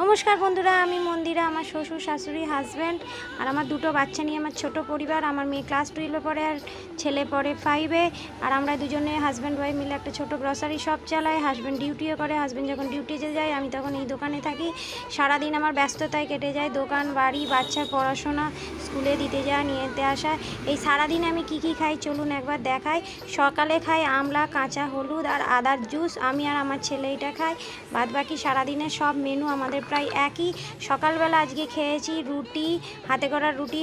নমস্কার বন্ধুরা, আমি মন্দিরা। আমার শ্বশুর শাশুড়ি হাজব্যান্ড আর আমার দুটো বাচ্চা নিয়ে আমার ছোট পরিবার। আমার মেয়ে ক্লাস 12-এ পড়ে আর ছেলে পড়ে 5-এ। আর আমরা দুজনে হাজব্যান্ড ওয়াইফ মিলে একটা ছোট গ্রসারি শপ চালাই। হাজব্যান্ড ডিউটিও করে। হাজব্যান্ড যখন ডিউটিতে যায় আমি তখন এই দোকানে থাকি। সারাদিন আমার ব্যস্ততায় কেটে যায়, দোকান, বাড়ি, বাচ্চার পড়াশোনা, স্কুলে দিতে যাওয়া, নিয়ে যেতে আসা। এই সারাদিন আমি কি কি খাই চলুন একবার দেখাই। সকালে খাই আমলা, কাঁচা হলুদ আর আদার জুস। আমি আর আমার ছেলে এটা খাই। বাদ বাকি সারাদিনের সব মেনু আমাদের প্রায় একই। সকালবেলা আজকে খেয়েছি রুটি, হাতে করা রুটি,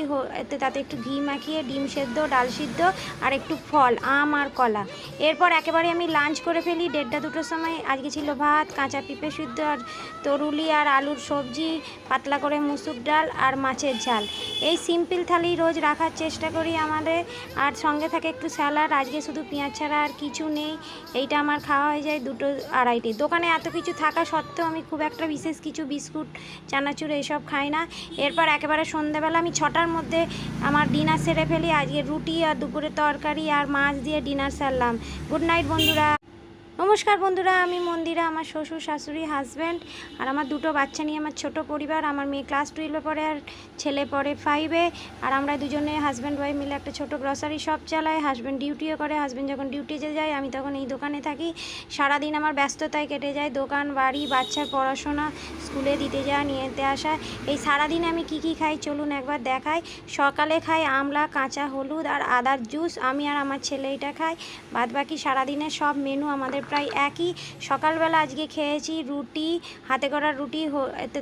তাতে একটু ঘি মাখিয়ে, ডিম সেদ্ধ, ডাল সিদ্ধ আর একটু ফল, আম আর কলা। এরপর একেবারে আমি লাঞ্চ করে ফেলি 1:30-2টোর সময়। আজকে ছিল ভাত, কাঁচা পেঁপে সিদ্ধ আর তরুলি আর আলুর সবজি, পাতলা করে মুসুর ডাল আর মাছের ঝাল। এই সিম্পল থালি রোজ রাখার চেষ্টা করি আমাদের। আর সঙ্গে থাকে একটু স্যালাড। আজকে শুধু পেঁয়াজ ছাড়া আর কিছু নেই। এইটা আমার খাওয়া হয়ে যায় 2-2:30। দোকানে এত কিছু থাকা সত্ত্বেও আমি খুব একটা বিশেষ কিছু বিস্কুট, চানাচুর এইসব খাই না। এরপর একেবারে সন্ধ্যেবেলা আমি 6টার মধ্যে আমার ডিনার সেরে ফেলি। আজকে রুটি আর দুপুরে তরকারি আর মাছ দিয়ে ডিনার সারলাম। গুড নাইট বন্ধুরা। নমস্কার বন্ধুরা, আমি মন্দিরা। আমার শ্বশুর শাশুড়ি হাজব্যান্ড আর আমার দুটো বাচ্চা নিয়ে আমার ছোট পরিবার। আমার মেয়ে ক্লাস 12-এ পড়ে আর ছেলে পড়ে 5-এ। আর আমরা দুজনে হাজব্যান্ড ওয়াইফ মিলে একটা ছোট গ্রসারি শপ চালাই। হাজব্যান্ড ডিউটিও করে। হাজব্যান্ড যখন ডিউটিতে যায় আমি তখন এই দোকানে থাকি। সারাদিন আমার ব্যস্ততায় কেটে যায়, দোকান, বাড়ি, বাচ্চার পড়াশোনা, স্কুলে দিতে যাওয়া, নিয়ে যেতে আসা। এই সারাদিন আমি কি কি খাই চলুন একবার দেখাই। সকালে খাই আমলা, কাঁচা হলুদ আর আদার জুস। আমি আর আমার ছেলে এটা খাই। বাদ বাকি সারাদিনের সব মেনু আমাদের প্রায় একই। সকালবেলা আজকে খেয়েছি রুটি, হাতে করা রুটি,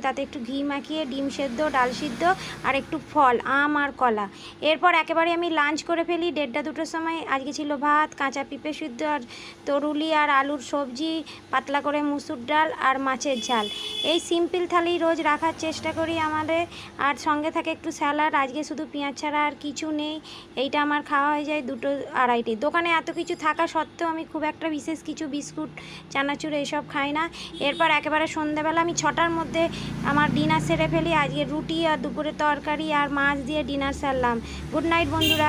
তাতে একটু ঘি মাখিয়ে, ডিম সেদ্ধ, ডাল সিদ্ধ আর একটু ফল, আম আর কলা। এরপর একেবারে আমি লাঞ্চ করে ফেলি 1:30-2টোর সময়। আজকে ছিল ভাত, কাঁচা পেঁপে সিদ্ধ আর তরুলি আর আলুর সবজি, পাতলা করে মুসুর ডাল আর মাছের ঝাল। এই সিম্পল থালি রোজ রাখার চেষ্টা করি আমাদের। আর সঙ্গে থাকে একটু স্যালাড। আজকে শুধু পেঁয়াজ ছাড়া আর কিছু নেই। এইটা আমার খাওয়া হয়ে যায় 2-2:30। দোকানে এত কিছু থাকা সত্ত্বেও আমি খুব একটা বিশেষ কিছু বিস্কুট, চানাচুর এইসব খাই না। এরপর একেবারে সন্ধ্যেবেলা আমি 6টার মধ্যে আমার ডিনার সেরে ফেলি। আজকে রুটি আর দুপুরে তরকারি আর মাছ দিয়ে ডিনার সারলাম। গুড নাইট বন্ধুরা।